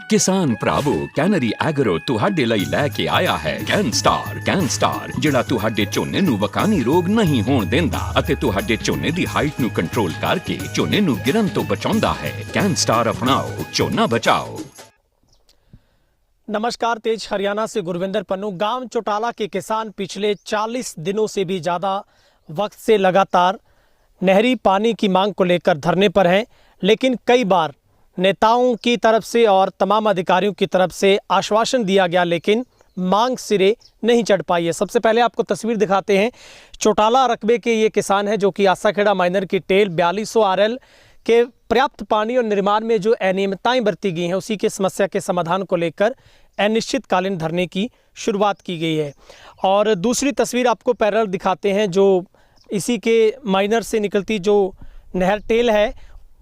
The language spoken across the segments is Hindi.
किसान भरावो कैनरी एग्रो तुहाडे लई लैके आया है कैन-स्टार जिहड़ा तुहाडे झोने नूं वकानी रोग नहीं होण देंदा अते तुहाडे झोने दी हाइट नूं कंट्रोल करके झोने नूं गिरन तो बचाउंदा है। कैन-स्टार अपनाओ, झोना बचाओ। नमस्कार, तेज हरियाणा से गुरविंदर पन्नू। गांव चौटाला के किसान पिछले 40 दिनों से भी ज़्यादा वक्त से लगातार नहरी पानी की मांग को लेकर धरने पर हैं, लेकिन कई बार नेताओं की तरफ से और तमाम अधिकारियों की तरफ से आश्वासन दिया गया, लेकिन मांग सिरे नहीं चढ़ पाई है। सबसे पहले आपको तस्वीर दिखाते हैं। चौटाला रकबे के ये किसान हैं जो कि आसाखेड़ा माइनर की टेल 4200 RL के पर्याप्त पानी और निर्माण में जो अनियमितताएं बरती गई हैं, उसी की समस्या के समाधान को लेकर अनिश्चितकालीन धरने की शुरुआत की गई है। और दूसरी तस्वीर आपको पैरेलल दिखाते हैं, जो इसी के माइनर से निकलती जो नहर टेल है,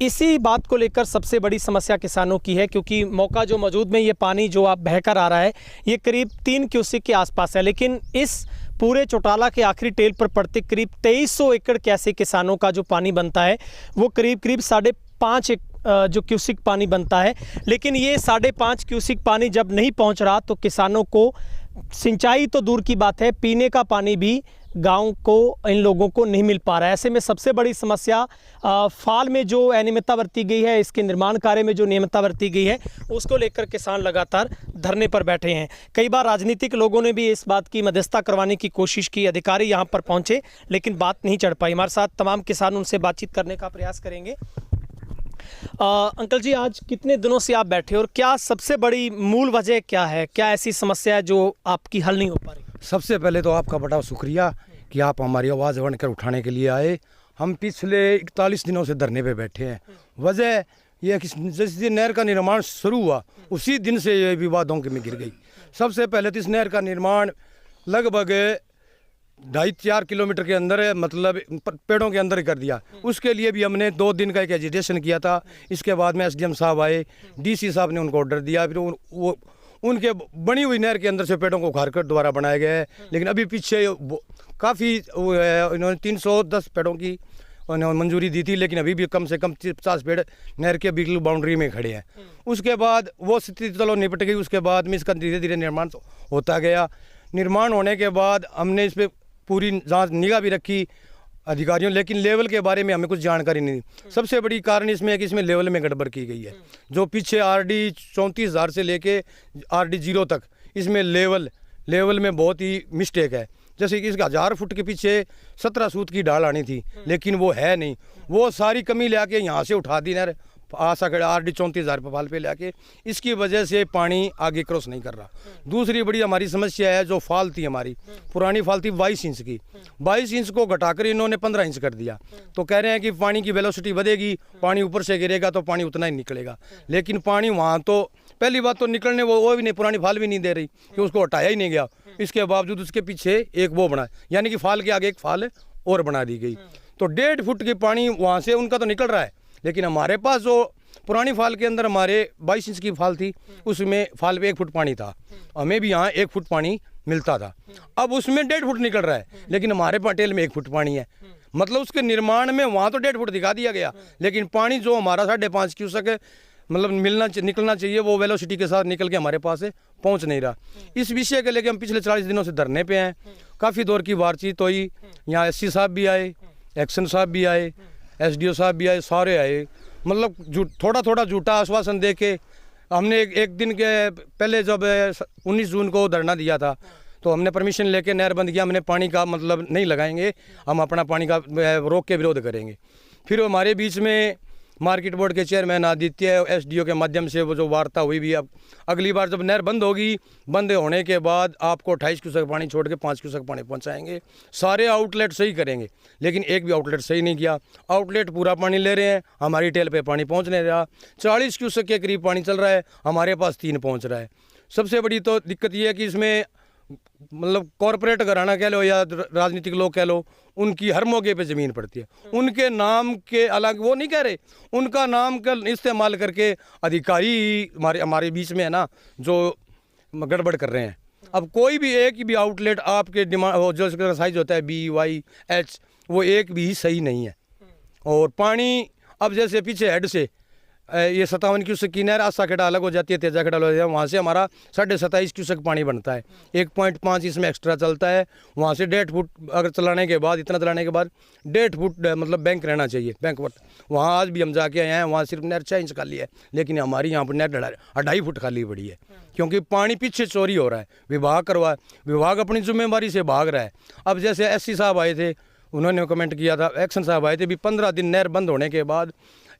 इसी बात को लेकर सबसे बड़ी समस्या किसानों की है, क्योंकि मौका जो मौजूद में ये पानी जो आप बहकर आ रहा है ये करीब 3 क्यूसेक के आसपास है, लेकिन इस पूरे चौटाला के आखिरी टेल पर पड़ते करीब 2300 एकड़ के ऐसे किसानों का जो पानी बनता है वो करीब 5.5 जो क्यूसिक पानी बनता है। लेकिन ये 5.5 क्यूसिक पानी जब नहीं पहुंच रहा तो किसानों को सिंचाई तो दूर की बात है, पीने का पानी भी गांव को इन लोगों को नहीं मिल पा रहा है। ऐसे में सबसे बड़ी समस्या फाल में जो अनियमितता बरती गई है, इसके निर्माण कार्य में जो नियमितता बरती गई है, उसको लेकर किसान लगातार धरने पर बैठे हैं। कई बार राजनीतिक लोगों ने भी इस बात की मध्यस्थता करवाने की कोशिश की, अधिकारी यहाँ पर पहुँचे, लेकिन बात नहीं चढ़ पाई। हमारे साथ तमाम किसान, उनसे बातचीत करने का प्रयास करेंगे। अंकल जी, आज कितने दिनों से आप बैठे और क्या सबसे बड़ी मूल वजह क्या है? क्या ऐसी समस्या है जो आपकी हल नहीं हो पा रही? सबसे पहले तो आपका बड़ा शुक्रिया कि आप हमारी आवाज़ बनकर उठाने के लिए आए। हम पिछले 41 दिनों से धरने पे बैठे हैं। वजह यह कि जिस दिन नहर का निर्माण शुरू हुआ उसी दिन से ये विवादों में गिर गई। सबसे पहले तो इस नहर का निर्माण लगभग 2.5-4 किलोमीटर के अंदर है, मतलब पेड़ों के अंदर कर दिया। उसके लिए भी हमने 2 दिन का एक एजिटेशन किया था। इसके बाद में SDM साहब आए, DC साहब ने उनको ऑर्डर दिया, फिर वो उनके बनी हुई नहर के अंदर से पेड़ों को उखाड़ कर दोबारा बनाया गया है। लेकिन अभी पीछे काफ़ी इन्होंने 310 पेड़ों की मंजूरी दी थी, लेकिन अभी भी कम से कम 50 पेड़ नहर के बिल्कुल बाउंड्री में खड़े हैं। उसके बाद वो स्थिति चलो निपट गई। उसके बाद में इसका धीरे धीरे निर्माण होता गया। निर्माण होने के बाद हमने इस पर पूरी जांच निगाह भी रखी अधिकारियों, लेकिन लेवल के बारे में हमें कुछ जानकारी नहीं थी। सबसे बड़ी कारण इसमें है कि इसमें लेवल में गड़बड़ की गई है। जो पीछे RD 34,000 से लेके RD 0 तक इसमें लेवल में बहुत ही मिस्टेक है। जैसे कि इसका 1000 फुट के पीछे 17 सूत की ढाल आनी थी, लेकिन वो है नहीं। वो सारी कमी ले आके यहाँ से उठा दी नहर आसाखेड़ा RD 34,000 फाल पे लेके, इसकी वजह से पानी आगे क्रॉस नहीं कर रहा। दूसरी बड़ी हमारी समस्या है, जो फाल थी हमारी पुरानी फाल थी 22 इंच की, 22 इंच को घटाकर इन्होंने 15 इंच कर दिया। तो कह रहे हैं कि पानी की वेलोसिटी बढ़ेगी, पानी ऊपर से गिरेगा तो पानी उतना ही निकलेगा। लेकिन पानी वहाँ तो पहली बात तो निकलने वो भी नहीं, पुरानी फाल भी नहीं दे रही कि उसको हटाया ही नहीं गया। इसके बावजूद उसके पीछे एक वो बना, यानी कि फाल के आगे एक फाल और बना दी गई। तो 1.5 फुट की पानी वहाँ से उनका तो निकल रहा है, लेकिन हमारे पास जो पुरानी फाल के अंदर हमारे 22 इंच की फाल थी, उसमें फाल पे 1 फुट पानी था। हमें भी यहाँ 1 फुट पानी मिलता था। अब उसमें 1.5 फुट निकल रहा है, लेकिन हमारे पटेल में 1 फुट पानी है। मतलब उसके निर्माण में वहाँ तो 1.5 फुट दिखा दिया गया, लेकिन पानी जो हमारा 5.5 क्यूसेक मतलब निकलना चाहिए, वो वेलोसिटी के साथ निकल के हमारे पास पहुँच नहीं रहा। इस विषय के लेके हम पिछले 40 दिनों से धरने पे हैं। काफ़ी दौर की बातचीत हुई, यहाँ SC साहब भी आए, एक्शन साहब भी आए, SDO साहब भी आए, सारे आए। मतलब थोड़ा झूठा आश्वासन दे के हमने एक दिन के पहले जब 19 जून को धरना दिया था, तो हमने परमिशन लेके नहर बंद किया। हमने पानी का मतलब नहीं लगाएंगे, हम अपना पानी का रोक के विरोध करेंगे। फिर हमारे बीच में मार्केट बोर्ड के चेयरमैन आदित्य SDO के माध्यम से वो जो वार्ता हुई भी, अब अगली बार जब नहर बंद होगी, बंद होने के बाद आपको 28 क्यूसेक पानी छोड़ के 5 क्यूसेक पानी पहुंचाएंगे। सारे आउटलेट सही करेंगे, लेकिन एक भी आउटलेट सही नहीं किया। आउटलेट पूरा पानी ले रहे हैं, हमारी टेल पे पानी पहुंच नहीं रहा। 40 क्यूसेक के करीब पानी चल रहा है, हमारे पास 3 पहुँच रहा है। सबसे बड़ी तो दिक्कत ये है कि इसमें मतलब कॉरपोरेट घराना कह लो या राजनीतिक लोग कह लो, उनकी हर मौके पे ज़मीन पड़ती है। उनके नाम के अलग वो नहीं कह रहे, उनका नाम का इस्तेमाल करके अधिकारी हमारे बीच में है ना, जो गड़बड़ कर रहे हैं। अब कोई भी एक भी आउटलेट आपके डिमांड जो इसका साइज होता है BYH, वो एक भी सही नहीं है। और पानी अब जैसे पीछे हेड से ये 57 क्यूसेक की नहर आसा खेड़ा अलग हो जाती है, तेजा खेड़ा अलग हो जाता है। वहाँ से हमारा 27.5 क्यूसेक पानी बनता है, 1.5 इसमें एक्स्ट्रा चलता है। वहाँ से 1.5 फुट अगर चलाने के बाद, इतना चलाने के बाद 1.5 फुट मतलब बैंक रहना चाहिए, बैंक वट। वहाँ आज भी हम जाके आए हैं, वहाँ सिर्फ नहर 6 इंच खाली है, लेकिन हमारी यहाँ पर नहर 2.5 फुट खाली पड़ी है, क्योंकि पानी पीछे चोरी हो रहा है। विभाग अपनी जिम्मेवारी से भाग रहा है। अब जैसे SC साहब आए थे, उन्होंने कमेंट किया था, एक्शन साहब आए थे भी 15 दिन नहर बंद होने के बाद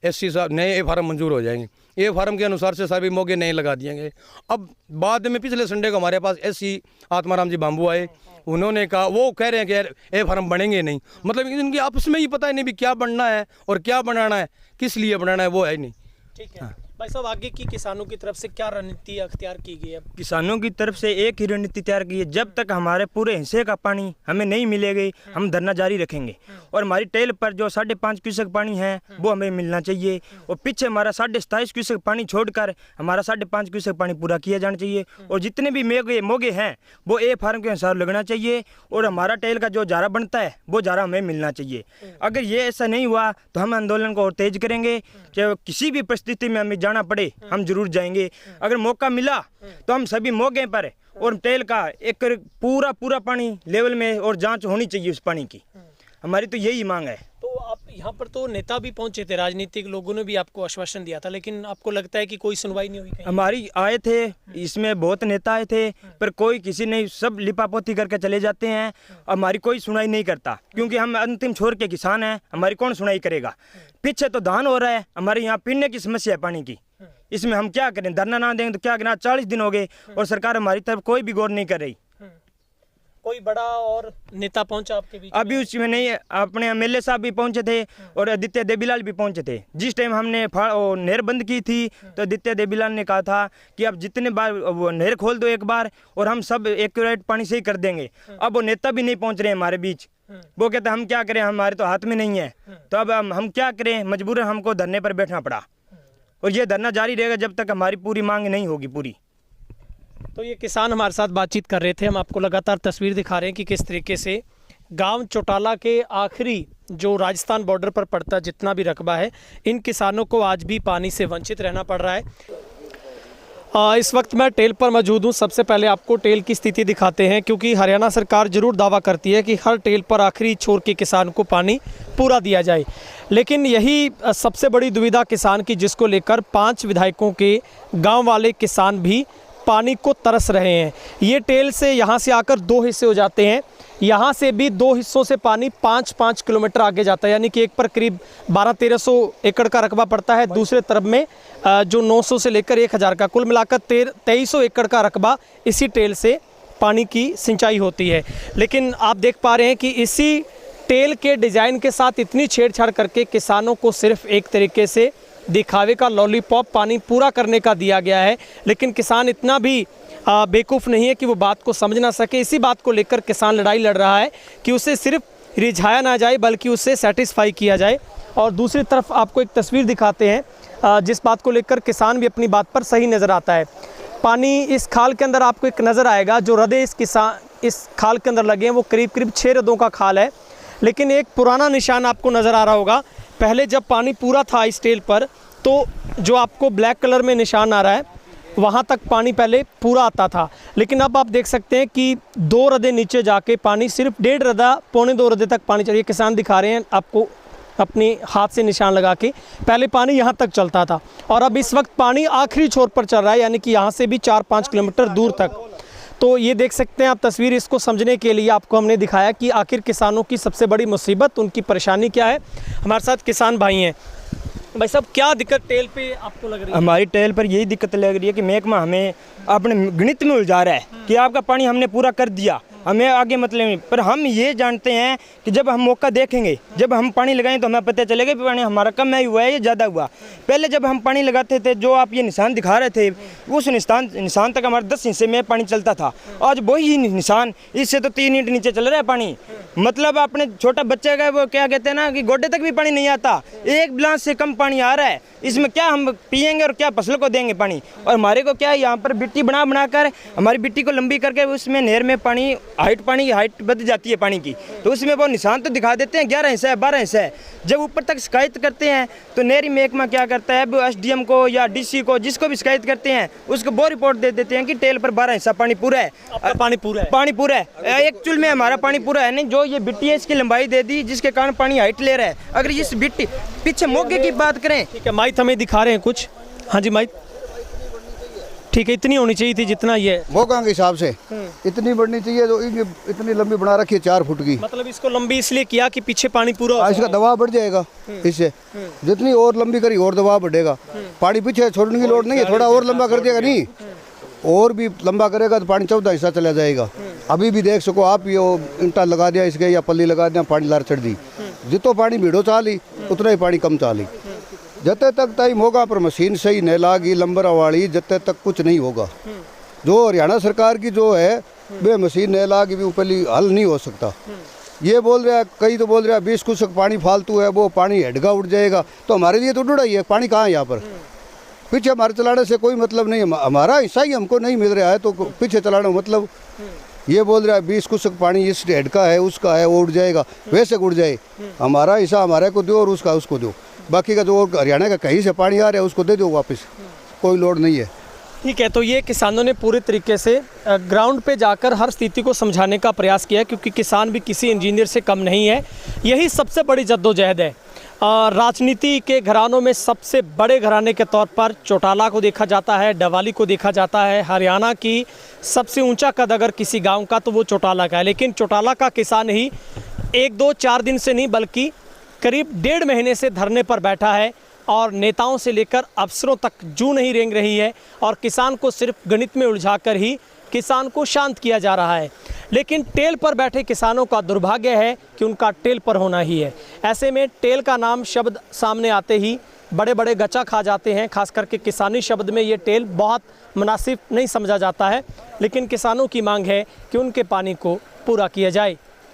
SC साहब नए फार्म मंजूर हो जाएंगे। ये फार्म के अनुसार से सभी मोगे नहीं लगा दिएंगे। अब बाद में पिछले संडे को हमारे पास SC आत्माराम जी बाम्बू आए, उन्होंने कहा, वो कह रहे हैं कि ये फार्म बनेंगे नहीं। मतलब इनकी आपस में ही पता ही नहीं भी क्या बनना है और क्या बनाना है, किस लिए बनाना है, वो है नहीं। ठीक है भाई साहब, आगे की किसानों की तरफ से क्या रणनीति अख्तियार की गई है? किसानों की तरफ से एक ही रणनीति तैयार की है, जब तक हमारे पूरे हिस्से का पानी हमें नहीं मिलेगी हम धरना जारी रखेंगे। और हमारी टेल पर जो 5.5 क्यूसेक पानी है वो हमें मिलना चाहिए, और पीछे हमारा 27.5 क्यूसेक पानी छोड़कर हमारा 5.5 क्यूसेक पानी पूरा किया जाना चाहिए। और जितने भी मोगे हैं वो ए फार्म के अनुसार लगना चाहिए, और हमारा टेल का जो जारा बनता है वो जारा हमें मिलना चाहिए। अगर ये ऐसा नहीं हुआ तो हम आंदोलन को और तेज करेंगे, चाहे किसी भी परिस्थिति में हमें जाना पड़े हम जरूर जाएंगे। अगर मौका मिला तो हम सभी मौके पर और टेल का एक पूरा पानी लेवल में और जांच होनी चाहिए उस पानी की, हमारी तो यही मांग है। तो आप यहाँ पर तो नेता भी पहुंचे थे, राजनीतिक लोगों ने भी आपको आश्वासन दिया था, लेकिन आपको लगता है कि कोई सुनवाई नहीं हुई कहीं? हमारी आए थे, इसमें बहुत नेता आए थे, पर कोई किसी ने सब लिपापोती करके चले जाते हैं। हमारी कोई सुनाई नहीं करता, क्योंकि हम अंतिम छोर के किसान हैं, हमारी कौन सुनाई करेगा। पीछे तो धान हो रहा है, हमारे यहाँ पीने की समस्या है पानी की, इसमें हम क्या करें? धरना ना देंगे तो क्या करें? 40 दिन हो गए और सरकार हमारी तरफ कोई भी गौर नहीं कर रही। कोई बड़ा और नेता पहुंचा आपके बीच? अभी उसमें नहीं है, अपने MLA साहब भी पहुंचे थे और आदित्य देवीलाल भी पहुंचे थे। जिस टाइम हमने नहर बंद की थी तो आदित्य देवीलाल ने कहा था कि अब जितने बार वो नहर खोल दो एक बार और हम सब एक्यूरेट पानी से ही कर देंगे। अब वो नेता भी नहीं पहुंच रहे हैं हमारे बीच, वो कहते हम क्या करें, हमारे तो हाथ में नहीं है। तो अब हम क्या करें, मजबूरन हमको धरने पर बैठना पड़ा, और ये धरना जारी रहेगा जब तक हमारी पूरी मांग नहीं होगी पूरी। तो ये किसान हमारे साथ बातचीत कर रहे थे, हम आपको लगातार तस्वीर दिखा रहे हैं कि किस तरीके से गांव चौटाला के आखिरी जो राजस्थान बॉर्डर पर पड़ता जितना भी रकबा है, इन किसानों को आज भी पानी से वंचित रहना पड़ रहा है। इस वक्त मैं टेल पर मौजूद हूँ। सबसे पहले आपको टेल की स्थिति दिखाते हैं, क्योंकि हरियाणा सरकार जरूर दावा करती है कि हर टेल पर आखिरी छोर के किसान को पानी पूरा दिया जाए, लेकिन यही सबसे बड़ी दुविधा किसान की, जिसको लेकर 5 विधायकों के गाँव वाले किसान भी पानी को तरस रहे हैं। ये टेल से यहाँ से आकर 2 हिस्से हो जाते हैं, यहाँ से भी 2 हिस्सों से पानी 5-5 किलोमीटर आगे जाता है, यानी कि एक पर करीब 1200-1300 एकड़ का रकबा पड़ता है, दूसरे तरफ में जो 900 से लेकर 1000 का, कुल मिलाकर 2300 एकड़ का रकबा इसी टेल से पानी की सिंचाई होती है। लेकिन आप देख पा रहे हैं कि इसी टेल के डिज़ाइन के साथ इतनी छेड़छाड़ करके किसानों को सिर्फ एक तरीके से दिखावे का लॉलीपॉप पानी पूरा करने का दिया गया है, लेकिन किसान इतना भी बेवकूफ़ नहीं है कि वो बात को समझ ना सके। इसी बात को लेकर किसान लड़ाई लड़ रहा है कि उसे सिर्फ रिझाया ना जाए बल्कि उसे सेटिस्फाई किया जाए। और दूसरी तरफ आपको एक तस्वीर दिखाते हैं जिस बात को लेकर किसान भी अपनी बात पर सही नज़र आता है। पानी इस खाल के अंदर आपको एक नज़र आएगा, जो रदे इस खाल के अंदर लगे हैं वो करीब 6 रदों का खाल है, लेकिन एक पुराना निशान आपको नज़र आ रहा होगा। पहले जब पानी पूरा था इस टेल पर, तो जो आपको ब्लैक कलर में निशान आ रहा है वहाँ तक पानी पहले पूरा आता था, लेकिन अब आप देख सकते हैं कि 2 रदे नीचे जाके पानी सिर्फ 1.5 रदा 1.25 रदे तक पानी चाहिए। किसान दिखा रहे हैं आपको अपने हाथ से निशान लगा के, पहले पानी यहाँ तक चलता था और अब इस वक्त पानी आखिरी छोर पर चल रहा है, यानी कि यहाँ से भी 4-5 किलोमीटर दूर तक। तो ये देख सकते हैं आप तस्वीर, इसको समझने के लिए आपको हमने दिखाया कि आखिर किसानों की सबसे बड़ी मुसीबत, उनकी परेशानी क्या है। हमारे साथ किसान भाई हैं। भाई साहब, क्या दिक्कत टेल पे आपको लग रही है? हमारी टेल पर यही दिक्कत लग रही है कि महकमा हमें अपने गणित में उलझा रहा है कि आपका पानी हमने पूरा कर दिया, हमें आगे मतलब नहीं। पर हम ये जानते हैं कि जब हम मौका देखेंगे, जब हम पानी लगाएं तो हमें पता चलेगा कि पानी हमारा कम है हुआ है या ज़्यादा हुआ। पहले जब हम पानी लगाते थे, जो आप ये निशान दिखा रहे थे, उस निशान तक हमारे 10 हिस्से में पानी चलता था। आज वही निशान, इससे तो 3 इंच नीचे चल रहा है पानी। मतलब अपने छोटा बच्चे का वो क्या कहते हैं ना कि गोड्डे तक भी पानी नहीं आता, 1 गिलास से कम पानी आ रहा है। इसमें क्या हम पियेंगे और क्या फसल को देंगे पानी? और हमारे को क्या है, यहाँ पर बिट्टी बना कर हमारी बिट्टी को लंबी करके उसमें नहर में पानी हाइट पानी की हाइट बढ़ जाती है पानी की, तो उसमें वो निशान तो दिखा देते हैं 11 इंच है 12 इंच है। जब ऊपर तक शिकायत करते हैं तो नहरी महकमा क्या करता है, वो SDM को या DC को जिसको भी शिकायत करते हैं उसको वो रिपोर्ट दे देते हैं कि टेल पर 12 इंच पानी पूरा है। पानी पूरा है, पानी पूरा है, एक्चुअल में हमारा पानी पूरा है नहीं। जो ये बिट्टी है इसकी लंबाई दे दी जिसके कारण पानी हाइट ले रहा है। अगर इस बिट्टी पीछे मोगे की बात करें, ठीक है माइक हमें दिखा रहे हैं कुछ। हाँ जी माइक, ठीक है, इतनी होनी चाहिए थी जितना ये मौका के हिसाब से इतनी बढ़नी चाहिए। तो इतनी लंबी बना रखी है 4 फुट की, मतलब इसको लंबी इसलिए किया कि पीछे पानी पूरा हो इसका दबाव बढ़ जाएगा। इससे जितनी और लंबी करी और दबाव बढ़ेगा। पानी पीछे छोड़ने की लोड नहीं है, थोड़ा और लंबा कर देगा नहीं, और भी लंबा करेगा तो पानी 14 हिस्सा चला जाएगा। अभी भी देख सको आप, ये ईंटा लगा दिया इसके या पल्ली लगा दिया, पानी लार चढ़ दी। जितो पानी भीड़ो चाली उतना ही पानी कम चाली। जते तक ताई मोगा पर मशीन सही नहीं लागी लंबरा वाली, जते तक कुछ नहीं होगा। जो हरियाणा सरकार की जो है वे मशीन नहीं लागी भी ऊपर हल नहीं हो सकता। ये बोल रहा है, कई तो बोल रहा है 20 कुछ पानी फालतू है, वो पानी हेडगा उठ जाएगा। तो हमारे लिए तो उड़ा ही है, पानी कहाँ है यहाँ पर। पीछे हमारे चलाने से कोई मतलब नहीं है, हमारा हिस्सा ही हमको नहीं मिल रहा है तो पीछे चलाना मतलब। ये बोल रहा है 20 कुछ पानी इस हेड का है उसका है वो उड़ जाएगा, वैसे उड़ जाए। हमारा हिस्सा हमारे को दो और उसका उसको दो, बाकी का जो हरियाणा का कहीं से पानी आ रहा है उसको दे दो वापस, कोई लोड नहीं है। ठीक है, तो ये किसानों ने पूरे तरीके से ग्राउंड पे जाकर हर स्थिति को समझाने का प्रयास किया, क्योंकि किसान भी किसी इंजीनियर से कम नहीं है। यही सबसे बड़ी जद्दोजहद है। राजनीति के घरानों में सबसे बड़े घराने के तौर पर चौटाला को देखा जाता है, डवाली को देखा जाता है। हरियाणा की सबसे ऊंचा कद अगर किसी गांव का तो वो चौटाला का है। लेकिन चौटाला का किसान ही 1, 2, 4 दिन से नहीं बल्कि करीब 1.5 महीने से धरने पर बैठा है और नेताओं से लेकर अफसरों तक जू नहीं रेंग रही है और किसान को सिर्फ गणित में उलझाकर ही किसान को शांत किया जा रहा है। लेकिन टेल पर बैठे किसानों का दुर्भाग्य है कि उनका टेल पर होना ही है। ऐसे में टेल का नाम शब्द सामने आते ही बड़े बड़े गचा खा जाते हैं। खास करके किसानी शब्द में ये टेल बहुत मुनासिब नहीं समझा जाता है। लेकिन किसानों की मांग है कि उनके पानी को पूरा किया जाए।